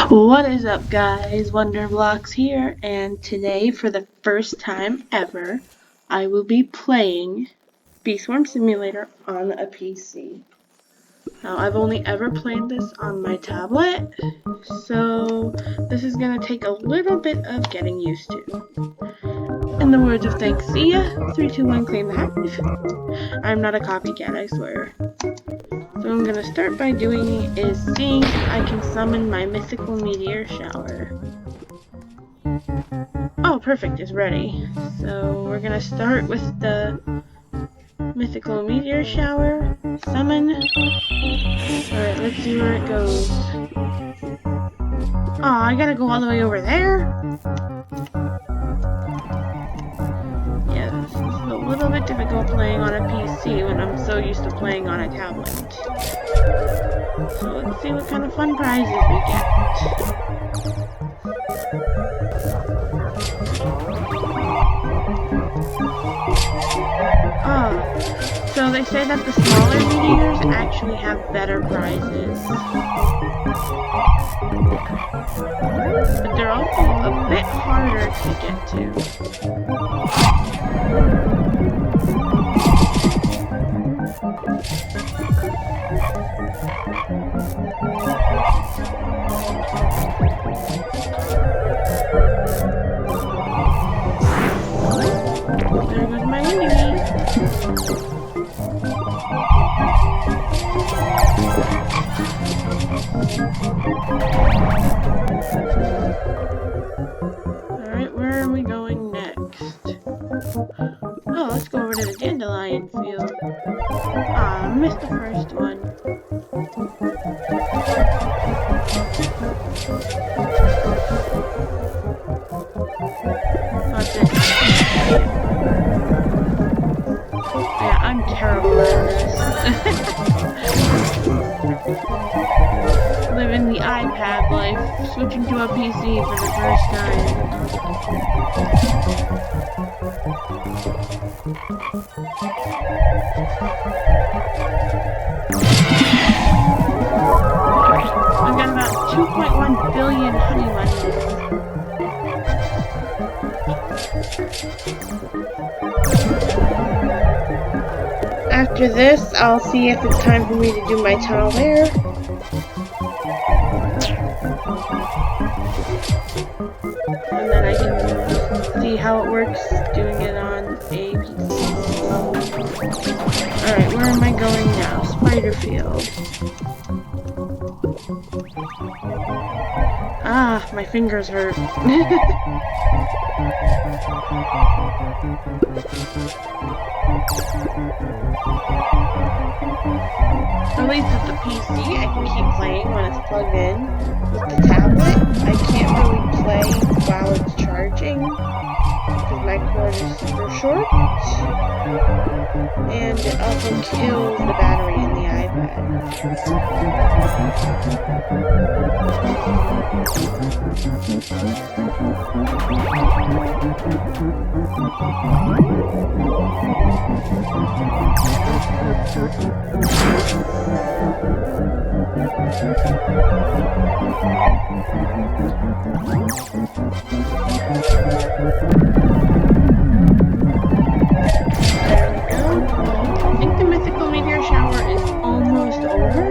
What is up, guys? Wonderblocks here, and today, for the first time ever, I will be playing Bee Swarm Simulator on a PC. Now, I've only ever played this on my tablet, so this is gonna take a little bit of getting used to. In the words of Thanks, see ya, 3, 2, 1, claim the hive. I'm not a copycat, I swear. So what I'm gonna start by doing is seeing if I can summon my mythical meteor shower. Oh, perfect, it's ready. So we're gonna start with the mythical meteor shower. Summon. Alright, let's see where it goes. Oh, I gotta go all the way over there? Yeah, this is a little bit difficult playing on a PC when I'm so used to playing on a tablet. So let's see what kind of fun prizes we get. Oh, so they say that the smaller meteors actually have better prizes. But they're also a bit harder to get to. There goes my enemy. Alright, where are we going next? Oh, let's go over to the dandelion field. Ah, I missed the first one. Yeah, I'm terrible at this. Living the iPad life, switching to a PC for the first time. I've got about 2.1 billion honey lemons. After this, I'll see if it's time for me to do my tunnel there. And then I can see how it works doing it on a PC. Alright, where am I going now? Spiderfield. Ah, my fingers hurt. At least with the PC, I can keep playing when it's plugged in. With the tablet, I can't really play while it's charging because my cord is super short, and it also kills the battery in the iPad. I think the mythical meteor shower is almost over,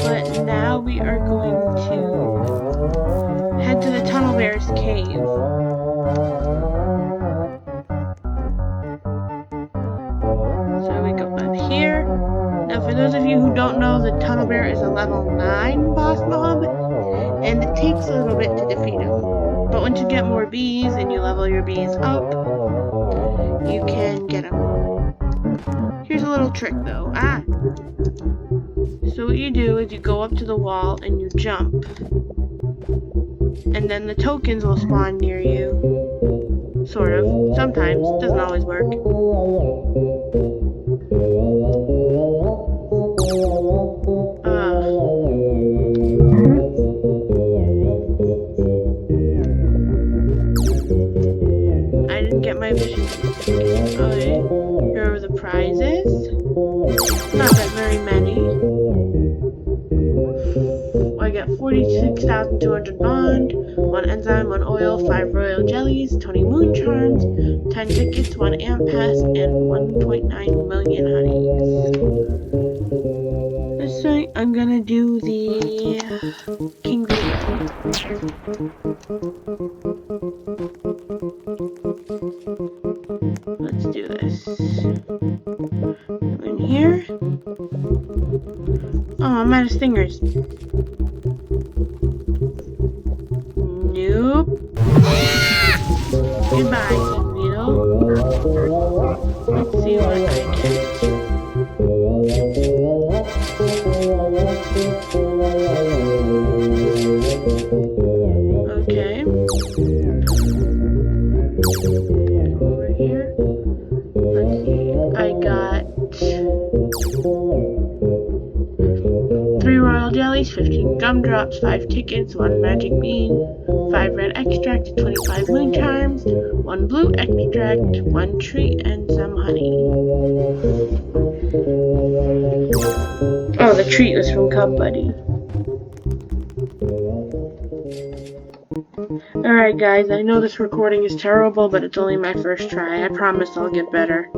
but now we are going to head to the Tunnel Bear's cave. So we go up here. Now for those of you who don't know, the Tunnel Bear is a level 9 boss mob, and it takes a little bit to defeat him. But once you get more bees and you level your bees up, you can get him. Here's a little trick though. Ah! So what you do is you go up to the wall and you jump. And then the tokens will spawn near you. Sort of. Sometimes. Doesn't always work. I didn't get my vision. Okay. Here are the prizes. Not that very many. I get 46,200 bond, 1 enzyme, 1 oil, 5 royal jellies, 20 moon charms, 10 tickets, 1 amp pass, and 1.9 million honeys. This time I'm gonna do the King Leo. Let's do this. In here. Oh, I'm out of stingers. Nope. Goodbye, King Leo. Let's see what I get. Okay. Over here. Let's see. I got 3 royal jellies, 15 gumdrops, 5 tickets, 1 magic bean, 5 red extract, 25 moon charms, 1 blue extract, 1 treat, and some honey. Oh, the treat was from Cub Buddy. Alright guys, I know this recording is terrible, but it's only my first try. I promise I'll get better.